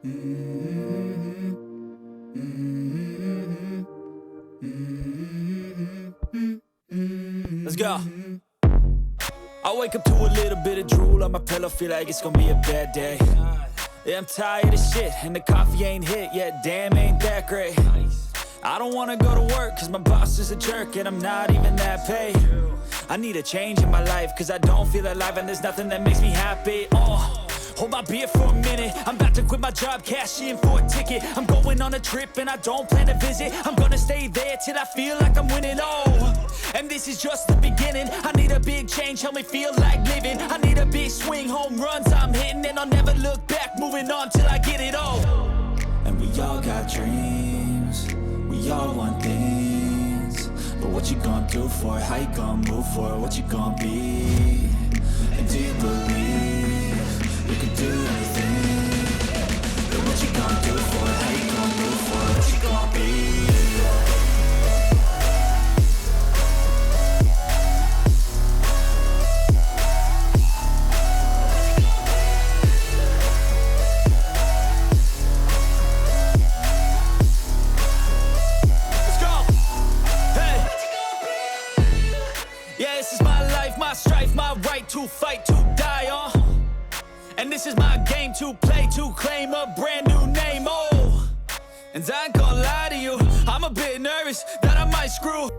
Let's go. I wake up to a little bit of drool on my pillow, feel like it's gonna be a bad day. Yeah, I'm tired of shit, and the coffee ain't hit yet, damn, ain't that great. I don't wanna go to work, cause my boss is a jerk, and I'm not even that paid. I need a change in my life, cause I don't feel alive, and there's nothing that makes me happy. Hold my beer for a minute, I'm about to quit my job, cash in for a ticket. I'm going on a trip, and I don't plan to visit. I'm gonna stay there till I feel like I'm winning, and this is just the beginning. I need a big change, help me feel like living. I need a big swing, home runs I'm hitting, and I'll never look back, moving on till I get it all. And we all got dreams, we all want things, but what you gonna do for it? How you gonna move for it? What you gonna be? And do you believe you can do anything? But what you gonna do for it? How you gonna move for it? What you gonna be? My strife, my right to fight, to die on. And this is my game to play, to claim a brand new name, And I ain't gonna lie to you, I'm a bit nervous that I might screw.